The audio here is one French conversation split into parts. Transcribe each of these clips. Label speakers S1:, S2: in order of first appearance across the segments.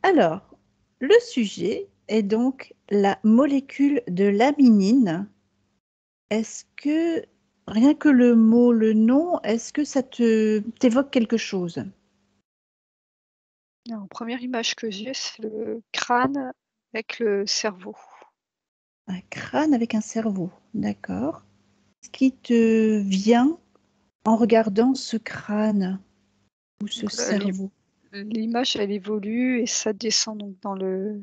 S1: Alors, le sujet est donc la molécule de l'aminine. Est-ce que, rien que le mot, le nom, est-ce que ça t'évoque quelque chose?
S2: Alors, première image que j'ai, c'est le crâne avec le cerveau.
S1: Un crâne avec un cerveau, d'accord. Ce qui te vient en regardant ce crâne ou ce
S2: Donc,
S1: cerveau?
S2: l'image, elle évolue et ça descend donc dans le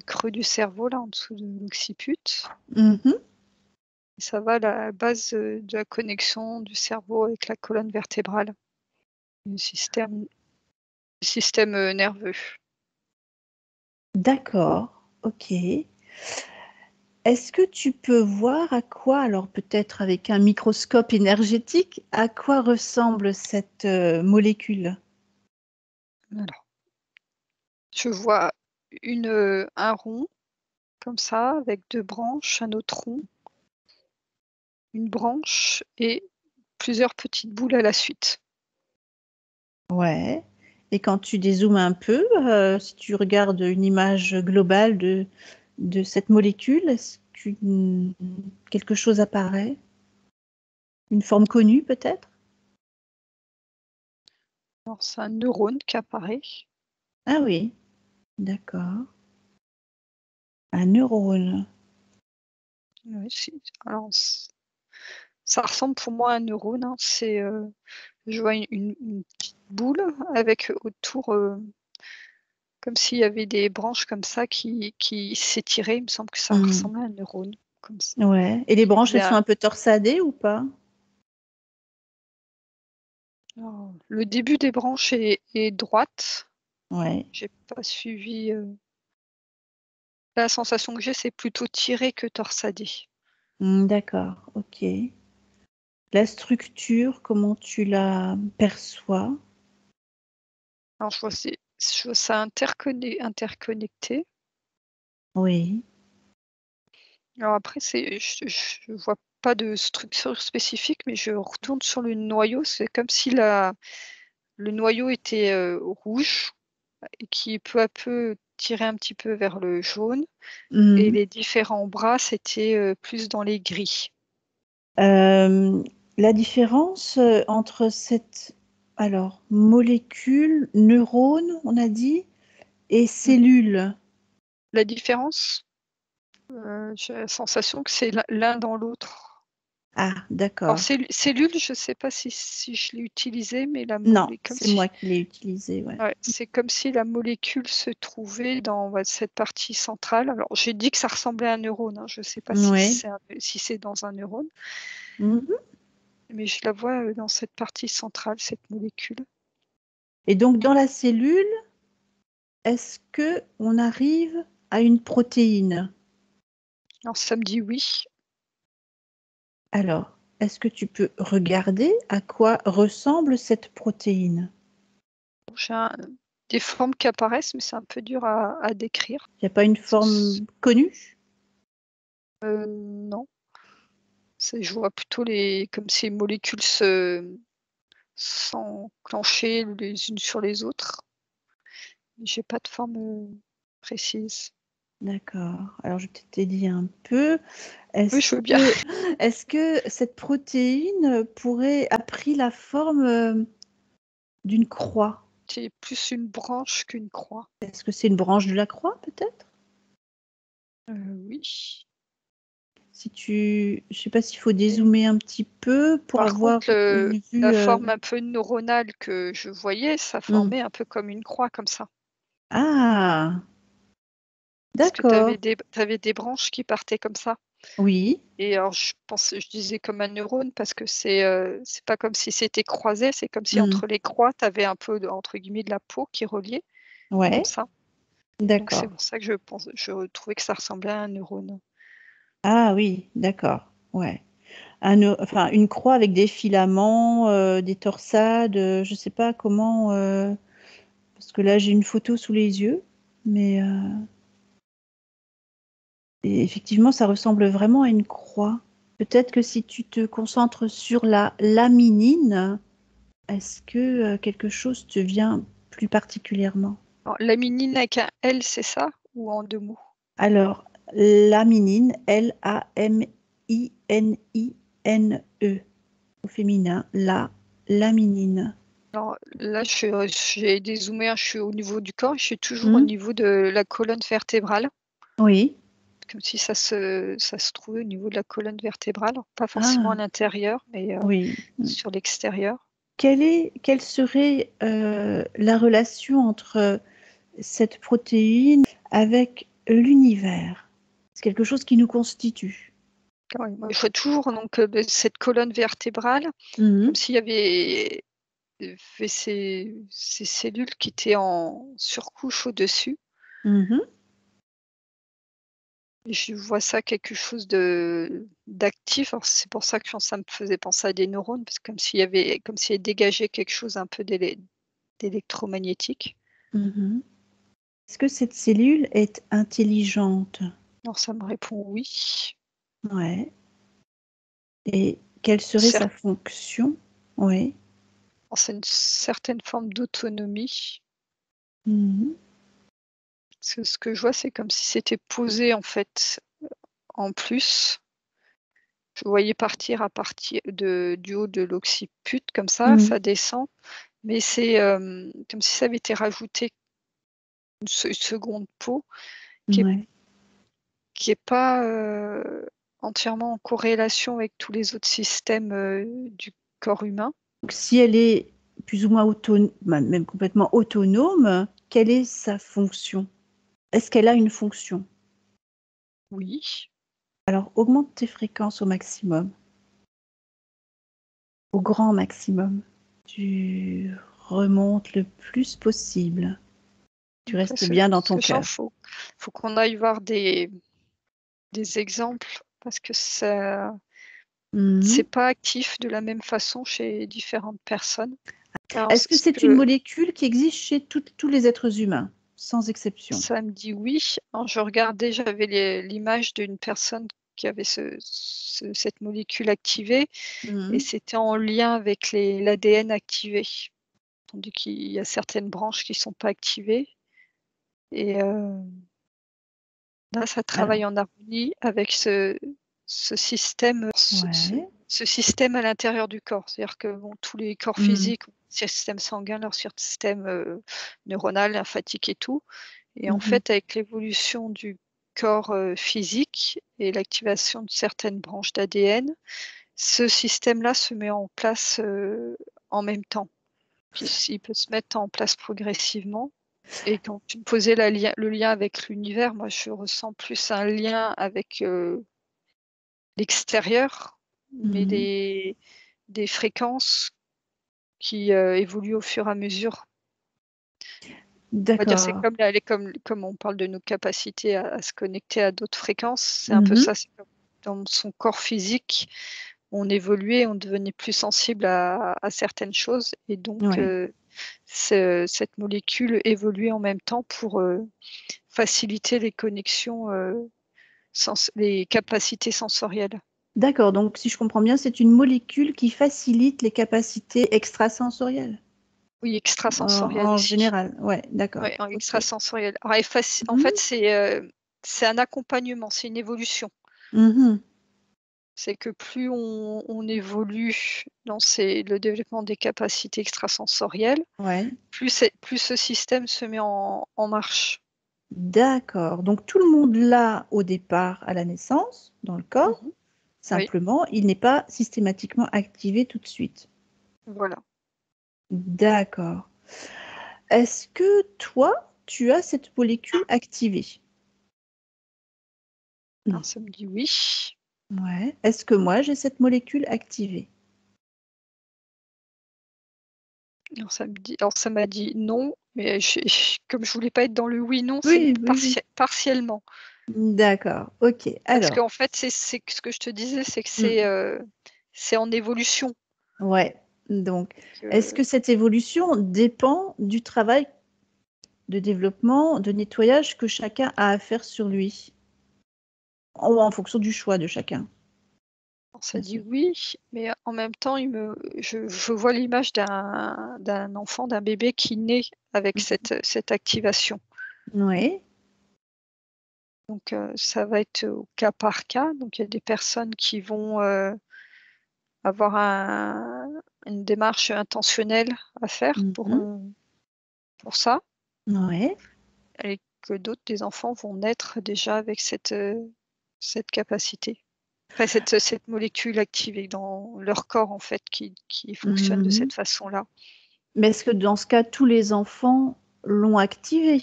S2: creux du cerveau, là, en dessous de l'occiput.
S1: Mhm.
S2: Et ça va à la base de la connexion du cerveau avec la colonne vertébrale, le système nerveux.
S1: D'accord, ok. Est-ce que tu peux voir à quoi, alors peut-être avec un microscope énergétique, à quoi ressemble cette molécule?
S2: Alors, je vois un rond comme ça, avec 2 branches, un autre rond, une branche et plusieurs petites boules à la suite.
S1: Ouais. Et quand tu dézoomes un peu, si tu regardes une image globale de cette molécule, est-ce que quelque chose apparaît? Une forme connue peut-être?
S2: Alors, c'est un neurone qui apparaît.
S1: Ah oui, d'accord. Un neurone.
S2: Ouais, alors, ça ressemble pour moi à un neurone, hein. Je vois une petite boule avec autour, comme s'il y avait des branches comme ça qui s'étiraient. Il me semble que ça
S1: Hmm.
S2: ressemble à un neurone, comme ça,
S1: Ouais. Et les
S2: qui
S1: branches,
S2: faisait
S1: elles sont un peu torsadées ou pas?
S2: alors, le début des branches est droite.
S1: Ouais.
S2: J'ai pas suivi, la sensation que j'ai, c'est plutôt tiré que torsadé.
S1: D'accord, ok. La structure, comment tu la perçois?
S2: Alors je vois ça interconnecté.
S1: Oui.
S2: Alors après je vois pas de structure spécifique, mais je retourne sur le noyau. C'est comme si le noyau était, rouge et qui peu à peu tirait un petit peu vers le jaune et
S1: Mhm.
S2: les différents bras, c'était, plus dans les gris.
S1: La différence entre cette molécule, neurone, on a dit, et
S2: Mmh.
S1: cellule.
S2: La différence, j'ai la sensation que c'est l'un dans l'autre.
S1: Ah,
S2: Alors
S1: d'accord.
S2: cellule, je sais pas si je l'ai utilisé, mais la
S1: Non,
S2: molé comme
S1: c'est moi
S2: si
S1: qui l'ai utilisé, ouais.
S2: ouais, c'est comme si la molécule se trouvait dans, ouais, cette partie centrale. Alors j'ai dit que ça ressemblait à un neurone, hein, je sais pas
S1: Oui.
S2: si c'est dans un neurone,
S1: Mhm.
S2: mais je la vois, dans cette partie centrale, cette molécule.
S1: Et donc, dans la cellule, est-ce que on arrive à une protéine?
S2: Alors ça me dit oui.
S1: Alors, est-ce que tu peux regarder à quoi ressemble cette protéine?
S2: J'ai des formes qui apparaissent, mais c'est un peu dur à décrire.
S1: Il n'y a pas une
S2: Ce s
S1: forme connue?
S2: Non, je vois plutôt comme ces molécules s'enclencher les unes sur les autres. J'ai pas de forme, précise.
S1: D'accord. Alors, je vais peut-être t'aider un peu.
S2: Oui,
S1: Est-ce
S2: je veux bien.
S1: que, est-ce que cette protéine pourrait a pris la forme d'une croix?
S2: C'est plus une branche qu'une croix.
S1: Est-ce que c'est une branche de la croix, peut-être?
S2: Oui.
S1: Je sais pas s'il faut
S2: Et
S1: dézoomer un petit peu pour
S2: par
S1: avoir
S2: contre,
S1: une
S2: la
S1: vue.
S2: forme un peu neuronale que je voyais, ça
S1: Hmm.
S2: formait un peu comme une croix comme ça.
S1: Ah,
S2: Parce que tu
S1: d'accord.
S2: avais des branches qui partaient comme ça.
S1: Oui,
S2: Et alors je disais comme un neurone parce que c'est pas comme si c'était croisé, c'est comme si
S1: hmm.
S2: entre les croix, tu avais un peu de entre guillemets «de la peau» qui reliait, comme
S1: Ouais,
S2: ça. Donc c'est
S1: d'accord.
S2: pour ça que je trouvais que ça ressemblait à un neurone.
S1: Ah oui, d'accord. Ouais. Enfin, une croix avec des filaments, des torsades, je sais pas comment, parce que là j'ai une photo sous les yeux, mais et effectivement ça ressemble vraiment à une croix. Peut-être que si tu te concentres sur la laminine, est-ce que quelque chose te vient plus particulièrement?
S2: Alors, laminine avec un L, c'est ça? Ou en 2 mots?
S1: Alors, laminine, Laminine, au féminin, laminine.
S2: Alors là, j'ai dézoomé, hein, je suis au niveau du corps, je suis toujours au
S1: Hmm.
S2: niveau de la colonne vertébrale,
S1: Oui.
S2: comme si ça se trouvait au niveau de la colonne vertébrale, pas forcément à
S1: Ah,
S2: l'intérieur, mais
S1: oui.
S2: sur l'extérieur.
S1: Quelle serait la relation entre cette protéine avec l'univers? C'est quelque chose qui nous constitue.
S2: Ouais, moi, je vois toujours donc, cette colonne vertébrale, comme
S1: Mhm.
S2: s'il y avait ces cellules qui étaient en surcouche au-dessus.
S1: Mhm.
S2: Et je vois ça quelque chose d'actif. Alors c'est pour ça que ça me faisait penser à des neurones, parce que comme s'il dégageait quelque chose un peu d'électromagnétique.
S1: Mhm. Est-ce que cette cellule est intelligente?
S2: Alors ça me répond oui.
S1: Ouais. Et quelle serait sa
S2: Certes,
S1: fonction? Oui.
S2: c'est une certaine forme d'autonomie.
S1: Mhm.
S2: Parce que ce que je vois, c'est comme si c'était posé en fait en plus. Je voyais partir à partir du haut de l'occiput, comme ça
S1: Mhm.
S2: descend. Mais c'est comme si ça avait été rajouté une seconde peau qui est
S1: Ouais.
S2: qui est pas, entièrement en corrélation avec tous les autres systèmes, du corps humain.
S1: Donc, si elle est plus ou moins autonome, même complètement autonome, quelle est sa fonction? Est-ce qu'elle a une fonction?
S2: Oui,
S1: Alors, augmente tes fréquences au maximum, au grand maximum. Tu remontes le plus possible. Tu
S2: après
S1: restes bien dans ton
S2: sachant,
S1: cœur.
S2: faut qu'on aille voir des exemples parce que ça
S1: Mhm.
S2: c'est pas actif de la même façon chez différentes personnes. Alors
S1: Est-ce que
S2: ce
S1: c'est une
S2: que
S1: molécule qui existe chez tous les êtres humains, sans exception?
S2: ça me dit oui. Alors je regardais, j'avais l'image d'une personne qui avait cette molécule activée et
S1: Mhm.
S2: c'était en lien avec l'ADN activé. Tandis qu'il y a certaines branches qui ne sont pas activées et là, ça
S1: Alors,
S2: travaille en harmonie avec ce système,
S1: ouais.
S2: ce système à l'intérieur du corps. C'est-à-dire que, bon, tous les corps
S1: Mhm.
S2: physiques ont leur système sanguin, leur système, neuronal, lymphatique et tout et en
S1: Mhm.
S2: fait, avec l'évolution du corps, physique et l'activation de certaines branches d'ADN, ce système-là se met en place, en même temps. Puis il peut se mettre en place progressivement. Et quand tu me posais le lien avec l'univers, moi je ressens plus un lien avec, l'extérieur, mais
S1: Mhm.
S2: des fréquences qui, évoluent au fur et à mesure. On va dire c'est
S1: D'accord.
S2: comme la les comme on parle de nos capacités à se connecter à d'autres fréquences, c'est un peu
S1: Mhm.
S2: ça. C'est comme dans son corps physique, on évoluait, on devenait plus sensible à certaines choses et donc,
S1: Ouais.
S2: cette molécule évoluait en même temps pour, faciliter les connexions, les capacités sensorielles.
S1: D'accord, donc si je comprends bien, c'est une molécule qui facilite les capacités extrasensorielles?
S2: Oui,
S1: En
S2: extrasensorielles
S1: en
S2: aussi.
S1: général? Ouais, d'accord.
S2: Ouais, en
S1: OK.
S2: extrasensoriel. Alors en fait,
S1: Mmh.
S2: c'est un accompagnement, c'est une évolution.
S1: Mmh.
S2: C'est que plus on évolue dans le développement des capacités extrasensorielles,
S1: Ouais.
S2: plus ce système se met en marche.
S1: D'accord, donc tout le monde l'a au départ à la naissance, dans le corps,
S2: Mmh. Oui,
S1: simplement il n'est pas systématiquement activé tout de suite.
S2: voilà.
S1: D'accord. Est-ce que toi, tu as cette molécule activée? Mmh.
S2: Alors ça me dit oui.
S1: Ouais. Est-ce que moi j'ai cette molécule activée?
S2: Alors ça m'a dit non, mais comme je voulais pas être dans le oui/non, c'est
S1: Oui, oui, oui.
S2: partiellement.
S1: D'accord, OK.
S2: Parce
S1: Alors,
S2: qu'en fait, c'est ce que je te disais, c'est que
S1: mmh,
S2: c'est en évolution.
S1: ouais, donc est-ce
S2: Que
S1: que cette évolution dépend du travail de développement, de nettoyage que chacun a à faire sur lui? Ou en fonction du choix de chacun?
S2: Ça
S1: Bien
S2: dit
S1: sûr.
S2: oui, mais en même temps, je vois l'image d'un enfant, d'un bébé qui naît avec
S1: Mmh.
S2: cette activation.
S1: Ouais.
S2: Donc ça va être au cas par cas. Donc il y a des personnes qui vont, avoir une démarche intentionnelle à faire
S1: Mmh.
S2: pour ça
S1: Ouais.
S2: et que d'autres, des enfants vont naître déjà avec cette capacité. Enfin cette molécule activée dans leur corps en fait qui fonctionne de
S1: Mmh.
S2: cette façon-là.
S1: Mais est-ce que dans ce cas, tous les enfants l'ont activé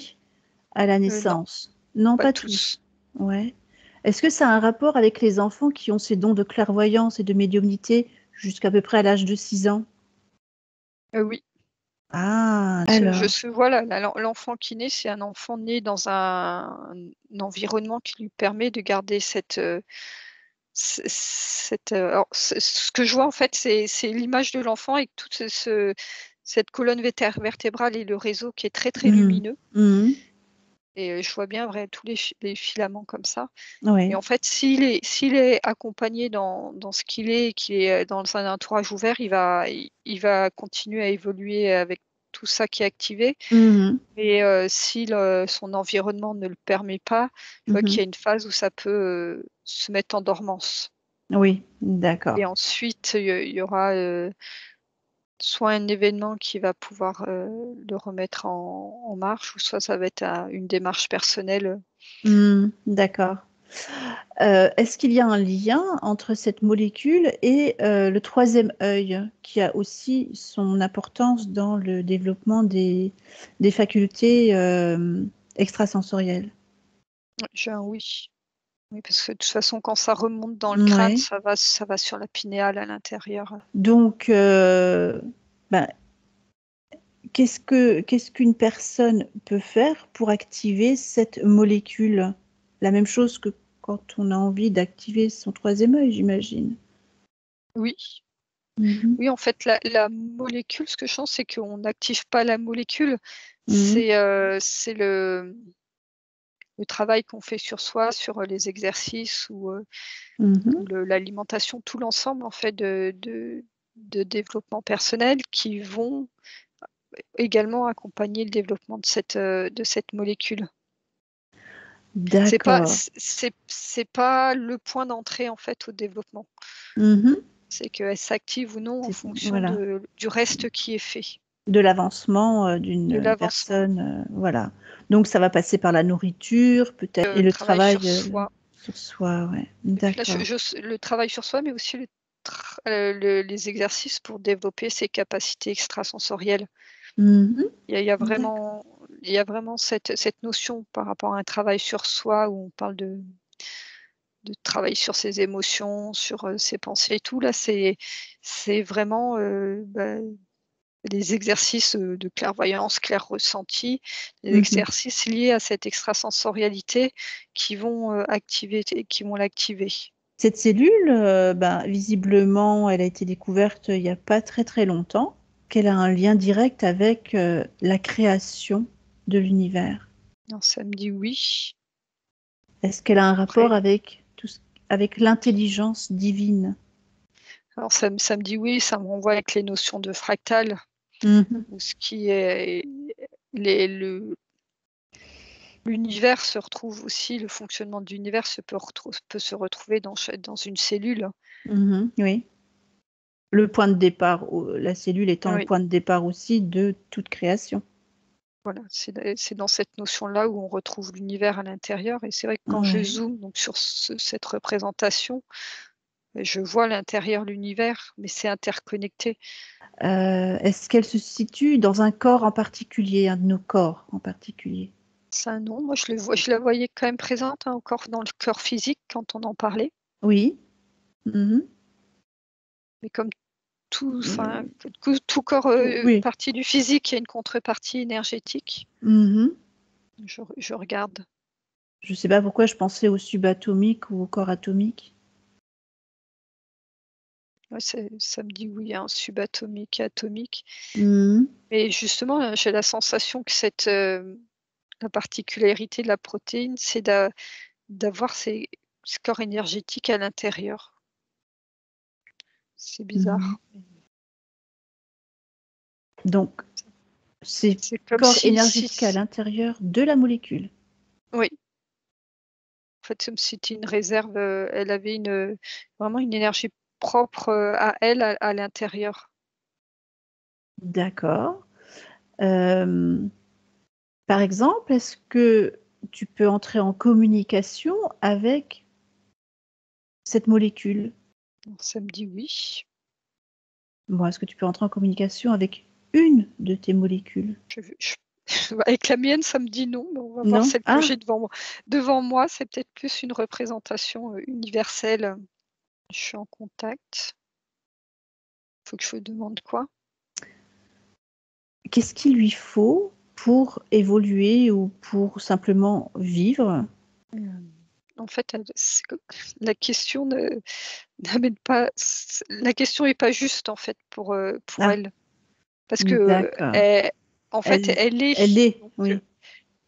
S1: à la
S2: Non,
S1: naissance? Non,
S2: pas
S1: pas tous?
S2: tous.
S1: Ouais. Est-ce que ça a un rapport avec les enfants qui ont ces dons de clairvoyance et de médiumnité jusqu'à peu près à l'âge de 6 ans?
S2: Oui,
S1: Ah!
S2: je
S1: Alors.
S2: se voilà, l'enfant qui naît, c'est un enfant né dans un environnement qui lui permet de garder alors ce que je vois en fait, c'est l'image de l'enfant avec toute cette colonne vertébrale et le réseau qui est très, très
S1: Mmh.
S2: lumineux
S1: Mmh.
S2: et je vois bien vrai tous les filaments comme ça et
S1: Ouais.
S2: en fait, s'il est accompagné dans ce qu'il est, dans un entourage ouvert, il va continuer à évoluer avec tout ça qui est activé.
S1: Mmh.
S2: Mais si son environnement ne le permet pas, je vois
S1: Mmh.
S2: qu'il y a une phase où ça peut, se mettre en dormance
S1: Oui,
S2: et
S1: d'accord.
S2: ensuite il y aura, soit un événement qui va pouvoir, le remettre en marche ou soit ça va être une démarche personnelle.
S1: Mmh, d'accord. Est-ce qu'il y a un lien entre cette molécule et le troisième œil, qui a aussi son importance dans le développement des facultés, extrasensorielles?
S2: J'ai un oui. Oui, parce que de toute façon quand ça remonte dans le crâne,
S1: Mouais.
S2: ça va sur la pinéale à l'intérieur.
S1: Donc ben, qu'est-ce qu'une personne peut faire pour activer cette molécule? La même chose que quand on a envie d'activer son troisième œil, j'imagine?
S2: Oui,
S1: Mmh mh.
S2: oui en fait la molécule, ce que je sens, c'est qu'on n'active pas la molécule,
S1: Mmh.
S2: c'est le travail qu'on fait sur soi, sur, les exercices
S1: Mmh
S2: ou
S1: mh.
S2: l'alimentation, tout l'ensemble en fait de développement personnel qui vont également accompagner le développement de cette molécule. C'est pas
S1: D'accord.
S2: c'est pas le point d'entrée en fait au développement.
S1: Mmh mh.
S2: C'est qu'elle s'active ou non en
S1: C'est
S2: fonction
S1: voilà,
S2: du reste qui est fait,
S1: de l'avancement,
S2: de
S1: d'une
S2: l'avancement,
S1: personne, voilà. Donc ça va passer par la nourriture peut-être et le
S2: travail
S1: travail,
S2: sur soi.
S1: sur soi, ouais.
S2: Et puis là,
S1: D'accord.
S2: le travail sur soi, mais aussi les exercices pour développer ses capacités extrasensorielles.
S1: Mmh mh.
S2: Il y a
S1: D'accord.
S2: vraiment cette notion par rapport à un travail sur soi où on parle de travail sur ses émotions, sur, ses pensées et tout. Là, c'est vraiment, des exercices, de clairvoyance, clair ressenti, des
S1: Mmh mh.
S2: exercices liés à cette extrasensorialité qui vont l'activer.
S1: Cette cellule, ben, visiblement, elle a été découverte, il y a pas très, très longtemps, qu'elle a un lien direct avec, la création de l'univers.
S2: Non, ça me dit oui.
S1: Est-ce qu'elle a un rapport
S2: Après
S1: avec tout ce avec l'intelligence divine?
S2: alors ça me dit oui, ça me renvoie avec les notions de fractal,
S1: Mmh mh.
S2: où ce qui est les le l'univers se retrouve aussi le fonctionnement de l'univers peut se retrouver dans une cellule.
S1: Mmh mh. Oui. Le point de départ, la cellule étant le
S2: Oui,
S1: point de départ aussi de toute création.
S2: voilà, c'est dans cette notion-là où on retrouve l'univers à l'intérieur et c'est vrai que quand je
S1: Ouais.
S2: zoome donc sur cette représentation, je vois à l'intérieur l'univers, mais c'est interconnecté.
S1: Est-ce qu'elle se situe dans un corps en particulier, un de nos corps en particulier?
S2: Ça non, moi je la voyais quand même présente, hein, encore dans le corps physique quand on en parlait,
S1: Oui. Mmh mh.
S2: mais comme enfin,
S1: Mmh,
S2: tout corps,
S1: tout oui.
S2: partie du physique, il y a une contrepartie énergétique.
S1: Mmh mh.
S2: Je regarde.
S1: Je sais pas pourquoi je pensais au subatomique ou au corps atomique.
S2: Ouais, ça me dit oui, hein, subatomique, atomique.
S1: Mmh mh.
S2: Mais justement, j'ai la sensation que la particularité de la protéine, c'est d'avoir ces corps énergétiques à l'intérieur. C'est bizarre.
S1: Donc, c'est
S2: C'est comme
S1: corps
S2: si
S1: énergétique à l'intérieur de la molécule.
S2: oui. En fait, comme si c'était une réserve, elle avait vraiment une énergie propre, à elle, à l'intérieur.
S1: D'accord. Par exemple, est-ce que tu peux entrer en communication avec cette molécule?
S2: Ça me dit oui.
S1: Bon, est-ce que tu peux entrer en communication avec une de tes molécules?
S2: Avec la mienne, ça me dit non, mais on va voir
S1: Non?
S2: celle que
S1: Ah!
S2: j'ai devant moi. Devant moi, c'est peut-être plus une représentation, universelle. Je suis en contact. Faut que je vous demande quoi?
S1: Qu'est-ce qu'il lui faut pour évoluer ou pour simplement vivre?
S2: En fait, c'est que la question n'amène pas la question est pas juste, en fait, pour
S1: Ah,
S2: elle. Parce que,
S1: d'accord.
S2: en fait,
S1: Elle
S2: elle est.
S1: elle est,
S2: Donc
S1: oui.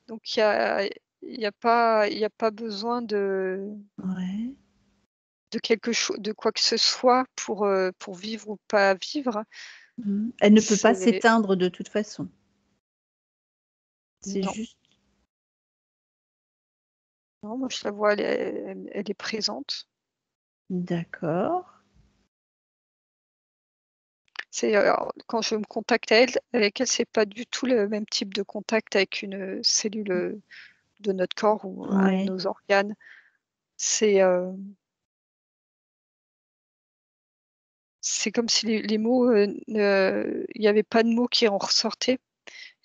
S2: donc il y a pas besoin
S1: Ouais.
S2: de quelque chose, de quoi que ce soit pour vivre ou pas vivre.
S1: Mmh. Elle ne peut pas
S2: C'est
S1: s'éteindre de toute façon. C'est
S2: non,
S1: juste
S2: non, moi je la vois, elle est présente.
S1: d'accord.
S2: C'est, alors quand je me contacte avec elle, c'est pas du tout le même type de contact avec une cellule, de notre corps ou un de
S1: Ouais.
S2: nos organes. C'est, c'est comme si les mots, il y avait pas de mots qui en ressortaient.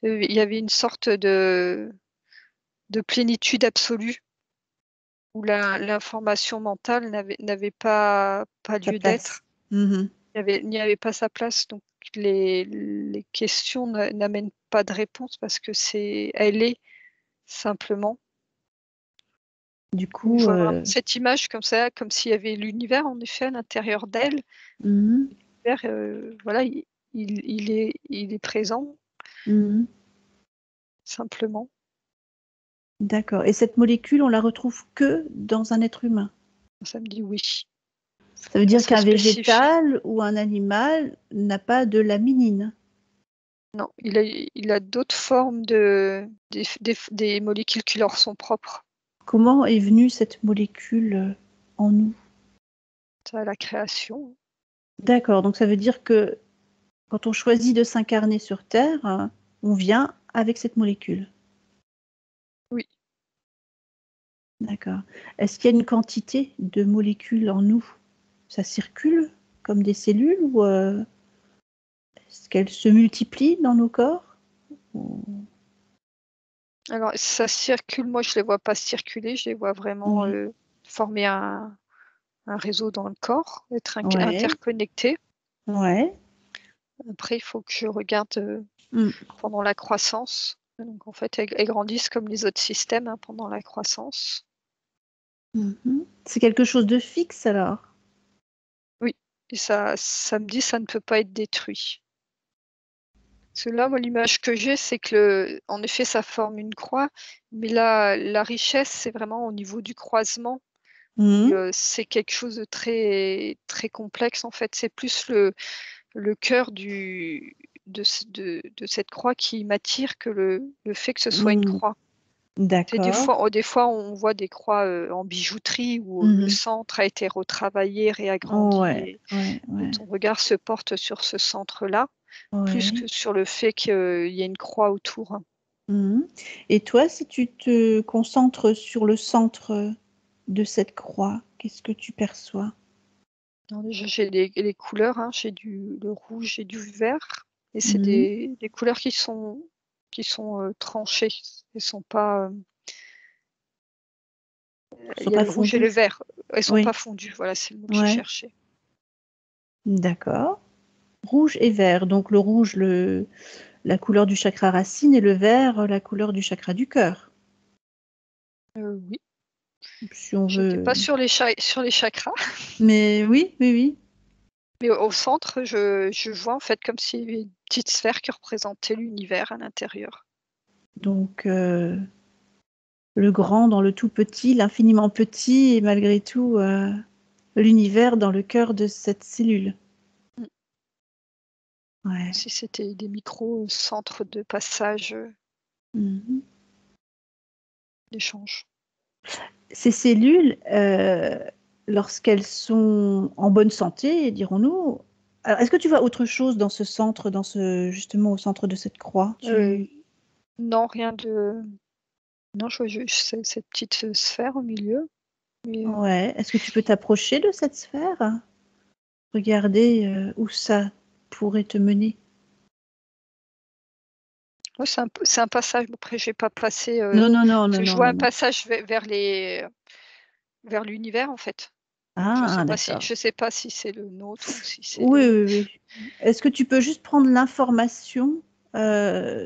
S2: Il y avait une sorte de plénitude absolue où l'information mentale n'avait pas
S1: Sa
S2: lieu
S1: place.
S2: d'être.
S1: Mmh.
S2: Il n'y avait pas sa place, donc les questions n'amènent pas de réponse parce que elle est simplement.
S1: Du
S2: Donc je
S1: coup,
S2: vois vraiment cette image comme ça, comme s'il y avait l'univers en effet à l'intérieur d'elle.
S1: mmh.
S2: L'univers, voilà, il est présent
S1: Mmh.
S2: simplement.
S1: D'accord et cette molécule, on la retrouve que dans un être humain?
S2: Ça me dit oui.
S1: Ça veut
S2: Enfin,
S1: dire
S2: c'est
S1: qu'un
S2: spécifique.
S1: végétal ou un animal n'a pas de laminine?
S2: Non, il a d'autres formes des molécules qui leur sont propres.
S1: Comment est venue cette molécule, en nous?
S2: Ça, la création.
S1: D'accord, donc ça veut dire que quand on choisit de s'incarner sur terre, on vient avec cette molécule?
S2: Oui.
S1: D'accord. Est-ce qu'il y a une quantité de molécules en nous? Ça circule comme des cellules ou, est-ce qu'elles se multiplient dans nos corps? Ou
S2: Alors ça circule, moi je les vois pas circuler, je les vois vraiment,
S1: oui,
S2: former un réseau dans le corps, être
S1: ouais,
S2: interconnectés.
S1: ouais,
S2: Après il faut que je regarde,
S1: mmh,
S2: pendant la croissance. Donc en fait, elles grandissent comme les autres systèmes, hein, pendant la croissance.
S1: mmh. C'est quelque chose de fixe alors?
S2: Oui, et ça me dit: «Ça ne peut pas être détruit». Parce que là, moi, l'image que j'ai, c'est que en effet, ça forme une croix, mais la richesse, c'est vraiment au niveau du croisement où,
S1: Mmh.
S2: c'est quelque chose de très très complexe, en fait. C'est plus le cœur de cette croix qui m'attire que le fait que ce soit une
S1: Mmh.
S2: croix. Tu sais,
S1: D'accord.
S2: des fois, on voit des croix, en bijouterie où le
S1: Mmh.
S2: centre a été retravaillé, réagrandi
S1: Ouais, ouais,
S2: et
S1: ouais,
S2: ton regard se porte sur ce centre-là, plus
S1: ouais.
S2: que sur le fait qu'il y ait une croix autour.
S1: Mmh et toi, si tu te concentres sur le centre, de cette croix, qu'est-ce que tu perçois?
S2: Non, déjà, j'ai les couleurs, hein, j'ai le rouge et du vert et c'est
S1: Mmh.
S2: des couleurs qui sont, tranchées. Elles sont pas,
S1: Ils
S2: il
S1: sont
S2: y a
S1: pas
S2: le rouge et le
S1: fondus?
S2: vert. Elles sont pas
S1: Oui,
S2: fondues, voilà, c'est le mot que je
S1: ouais,
S2: cherchais.
S1: d'accord. Rouge et vert, donc le rouge, la couleur du chakra racine et le vert, la couleur du chakra du cœur.
S2: Oui,
S1: Si on
S2: j'étais
S1: veut
S2: pas sur les chakras,
S1: mais oui, oui, oui.
S2: mais au centre, je vois, en fait, comme s'il y avait une petite sphère qui représentait l'univers à l'intérieur.
S1: Donc le grand dans le tout petit, l'infiniment petit et malgré tout, l'univers dans le cœur de cette cellule. Ouais.
S2: Si c'était des micro-centres de passage,
S1: Mmh.
S2: d'échange.
S1: Ces cellules, lorsqu'elles sont en bonne santé, dirons-nous, alors est-ce que tu vois autre chose dans ce centre, justement au centre de cette croix?
S2: Heu, non, rien de non, je vois juste cette petite, sphère au milieu, mais,
S1: Ouais, est-ce que tu peux t'approcher de cette sphère? Regarder, où ça pourrait te mener?
S2: ouais, c'est un passage. Bon, après j'ai pas passé,
S1: Non, non, non, non,
S2: je
S1: non,
S2: vois
S1: non,
S2: un
S1: non.
S2: passage vers l'univers, en fait.
S1: Ah, d'accord.
S2: Je sais pas si c'est le nôtre ou si c'est
S1: Oui,
S2: le
S1: oui, oui. Est-ce que tu peux juste prendre l'information,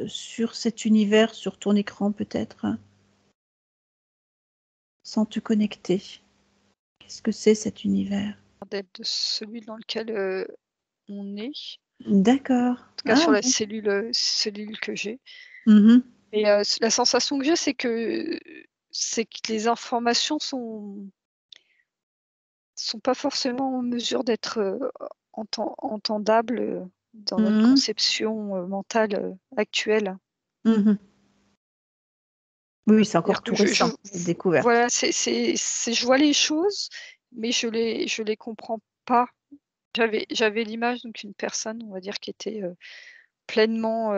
S1: sur cet univers, sur ton écran peut-être? Sans te connecter? Qu'est-ce que c'est cet univers?
S2: modèle de celui dans lequel, on est.
S1: D'accord.
S2: En tout cas
S1: Ah
S2: sur la
S1: bon?
S2: cellule que j'ai.
S1: Mmh.
S2: Et la sensation que j'ai, c'est que les informations sont pas forcément en mesure d'être, entendables, dans notre
S1: Mmh mh.
S2: conception, mentale, actuelle.
S1: Mmh. Oui, oui, c'est encore
S2: C'est-à-dire que
S1: tout récent, cette découverte.
S2: voilà, je vois les choses, mais je les comprends pas. J'avais l'image, donc une personne, on va dire, qui était, pleinement,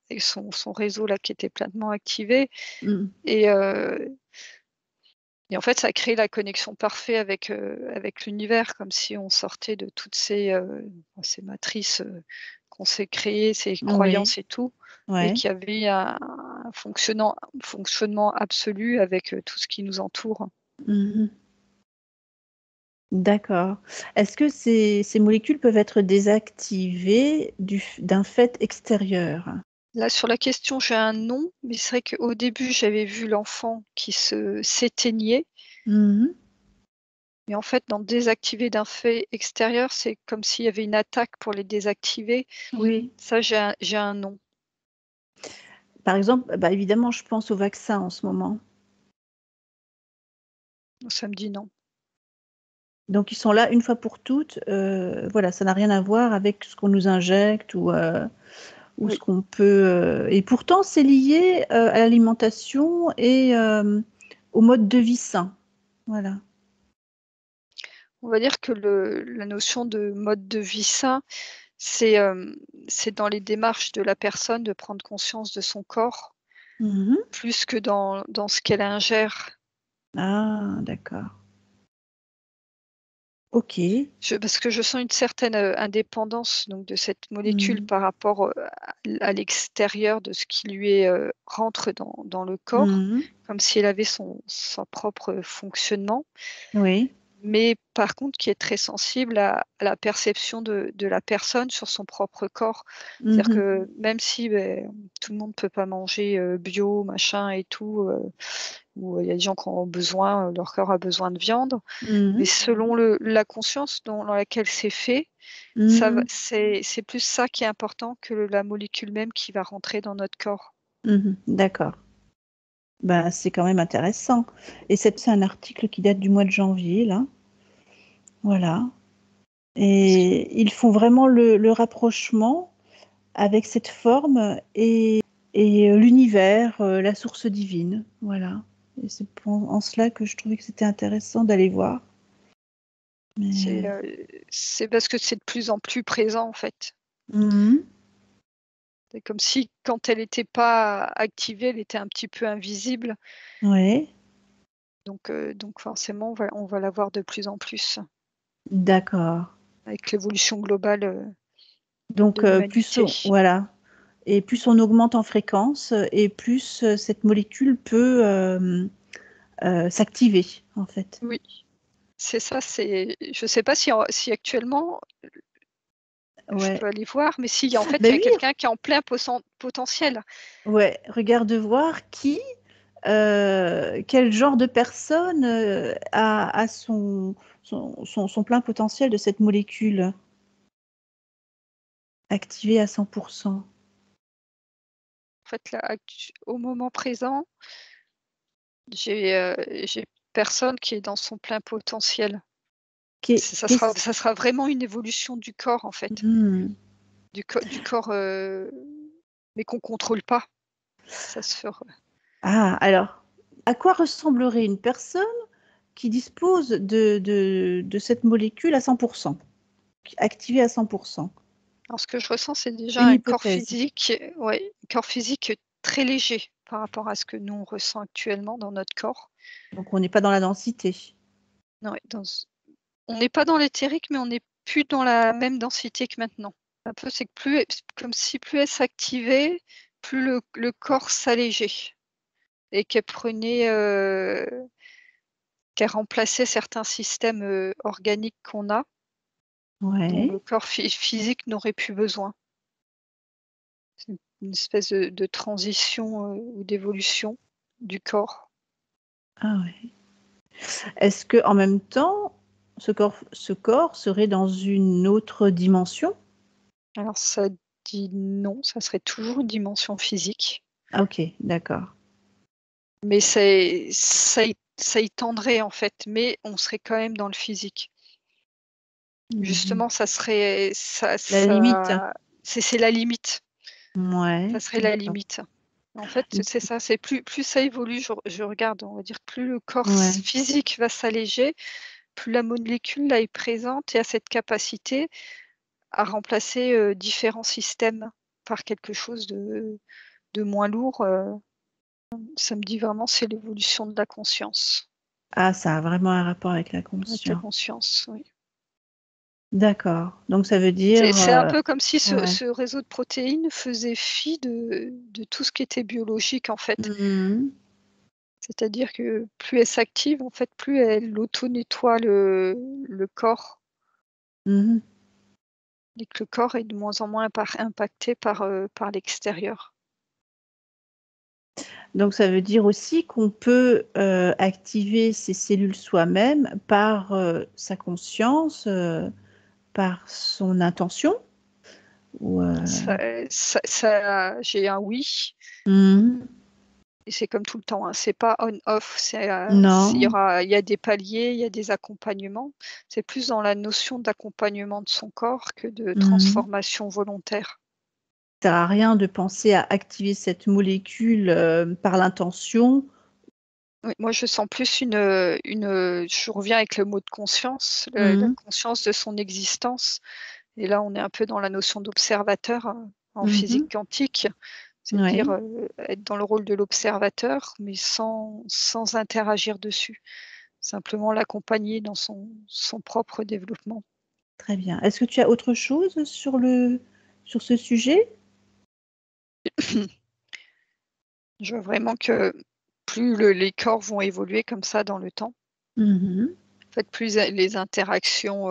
S2: et son réseau là qui était pleinement activé.
S1: Mmh.
S2: Et en fait, ça a créé la connexion parfaite avec l'univers, comme si on sortait de toutes ces matrices, qu'on s'est créées, ces
S1: Oui,
S2: croyances et tout, et
S1: ouais.
S2: qu'il y avait un fonctionnement absolu avec, tout ce qui nous entoure.
S1: Mmh. D'accord. Est-ce que ces molécules peuvent être désactivées d'un fait extérieur?
S2: Là, sur la question, j'ai un non, mais c'est vrai qu'au début, j'avais vu l'enfant qui s'éteignait,
S1: Mmh.
S2: mais en fait, dans désactiver d'un fait extérieur, c'est comme s'il y avait une attaque pour les désactiver.
S1: Oui.
S2: Ça, j'ai un non.
S1: Par exemple, bah, évidemment, je pense au vaccin en ce moment.
S2: Ça me dit non.
S1: Donc ils sont là une fois pour toutes, voilà, ça n'a rien à voir avec ce qu'on nous injecte ou ce
S2: Oui.
S1: qu'on peut, et pourtant c'est lié, à l'alimentation et au mode de vie sain. Voilà.
S2: On va dire que la notion de mode de vie sain, c'est, c'est dans les démarches de la personne de prendre conscience de son corps,
S1: Mmh mh.
S2: plus que dans ce qu'elle ingère.
S1: Ah d'accord. OK.
S2: Parce que je sens une certaine, indépendance donc de cette molécule
S1: Mmh.
S2: par rapport, à l'extérieur de ce qui lui est, rentre dans le corps,
S1: Mmh mh.
S2: comme si elle avait son propre fonctionnement.
S1: Oui.
S2: Mais par contre qui est très sensible à la perception de la personne sur son propre corps.
S1: Mmh
S2: C'est-à-dire
S1: mh.
S2: que même si, tout le monde peut pas manger, bio, machin et tout, ou il y a des gens qui ont besoin, leur corps a besoin de viande,
S1: Mmh
S2: mais
S1: mh.
S2: selon la conscience dans laquelle c'est fait, ça va
S1: Mmh.
S2: c'est plus ça qui est important que la molécule même qui va rentrer dans notre corps.
S1: Mmh. D'accord. Bah, c'est quand même intéressant et c'est un article qui date du mois de janvier là, voilà, et ils font vraiment le rapprochement avec cette forme et l'univers, la source divine, voilà, et c'est pour en cela que je trouvais que c'était intéressant d'aller voir, mais
S2: C'est, c'est parce que c'est de plus en plus présent, en fait.
S1: mmh mh.
S2: C'est comme si quand elle était pas activée, elle était un petit peu invisible,
S1: Ouais,
S2: donc forcément on va la voir de plus en plus
S1: d'accord,
S2: avec l'évolution globale, de
S1: donc plus
S2: l'humanité.
S1: on voilà, et plus on augmente en fréquence, et plus, cette molécule peut, s'activer, en fait.
S2: Oui, c'est ça, je sais pas si actuellement je
S1: Ouais.
S2: peux aller voir, mais si en fait il
S1: Bah
S2: y a
S1: oui,
S2: quelqu'un qui est en plein potentiel.
S1: ouais, regarde voir quel genre de personne, a son plein potentiel de cette molécule activée à 100.
S2: En fait là, au moment présent, j'ai personne qui est dans son plein potentiel.
S1: Qu'est qu'est-ce
S2: Ça sera vraiment une évolution du corps, en fait.
S1: mmh.
S2: du corps, mais qu'on contrôle pas. Ça se fera.
S1: Ah, alors, à quoi ressemblerait une personne qui dispose de cette molécule à 100%, activée à 100%?
S2: Alors ce que je ressens, c'est déjà
S1: Une
S2: un corps
S1: hypothèse.
S2: physique, ouais, corps physique très léger par rapport à ce que nous on ressent actuellement dans notre corps.
S1: Donc, on n'est pas dans la densité.
S2: Non, ouais, on n'est pas dans l'éthérique, mais on n'est plus dans la même densité que maintenant. Un peu, c'est que comme si plus elle s'activait, plus le corps s'allégeait et qu'elle remplaçait certains systèmes, organiques qu'on a, dont le
S1: Ouais.
S2: corps physique n'aurait plus besoin. C'est une espèce de transition, ou d'évolution du corps.
S1: Ah ouais. Est-ce que en même temps, ce corps serait dans une autre dimension?
S2: Alors ça dit non, ça serait toujours une dimension physique,
S1: Ah OK, d'accord.
S2: mais ça y tendrait en fait, mais on serait quand même dans le physique.
S1: Mmh.
S2: Justement, ça serait ça
S1: La limite?
S2: ça c'est la limite, ça
S1: Ouais,
S2: serait la
S1: d'accord.
S2: limite. En fait,
S1: Mmh,
S2: c'est ça, c'est plus ça évolue, je regarde, on va dire, plus le corps
S1: ouais.
S2: physique va s'alléger, plus la molécule là est présente et a cette capacité à remplacer, différents systèmes par quelque chose de moins lourd. Ça me dit vraiment c'est l'évolution de la conscience.
S1: Ah, ça a vraiment un rapport avec la
S2: Avec la
S1: conscience.
S2: conscience, oui.
S1: D'accord, donc ça veut
S2: C'est
S1: dire,
S2: c'est un peu comme si ce
S1: ouais.
S2: ce réseau de protéines faisait fi de tout ce qui était biologique, en fait.
S1: Mmh.
S2: C'est-à-dire que plus elle s'active, en fait, plus elle auto-nettoie le corps
S1: Mmh.
S2: et que le corps est de moins en moins impacté par l'extérieur.
S1: Donc ça veut dire aussi qu'on peut, activer ses cellules soi-même par, sa conscience, par son intention? Ou,
S2: J'ai un oui.
S1: mmh.
S2: Et c'est comme tout le temps, hein, c'est pas on-off,
S1: Non.
S2: il y a des paliers, il y a des accompagnements. C'est plus dans la notion d'accompagnement de son corps que de
S1: Mmh.
S2: transformation volontaire.
S1: Ça sert à rien de penser à activer cette molécule, par l'intention.
S2: Oui, moi je sens plus je reviens avec le mot de conscience, la
S1: Mmh.
S2: conscience de son existence et là on est un peu dans la notion d'observateur, en physique
S1: Mmh.
S2: quantique. C'est-à-dire,
S1: Ouais,
S2: être dans le rôle de l'observateur, mais sans interagir dessus. Simplement l'accompagner dans son propre développement.
S1: très bien. Est-ce que tu as autre chose sur ce sujet?
S2: Je vois vraiment que plus les corps vont évoluer comme ça dans le temps,
S1: Mmh.
S2: en fait, plus les interactions,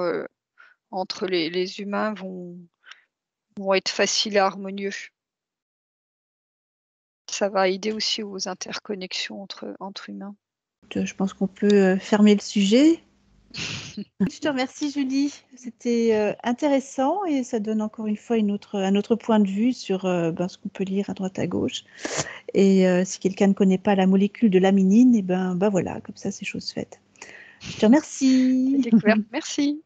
S2: entre les humains vont être faciles et harmonieux. Ça va aider aussi aux interconnexions entre humains.
S1: Je pense qu'on peut, fermer le sujet. Je te remercie Julie, c'était, intéressant et ça donne encore une fois un autre point de vue sur, ben, ce qu'on peut lire à droite à gauche et si quelqu'un ne connaît pas la molécule de l'aminine et ben voilà, comme ça c'est chose faite. Je te
S2: Belle
S1: remercie.
S2: découverte. Merci.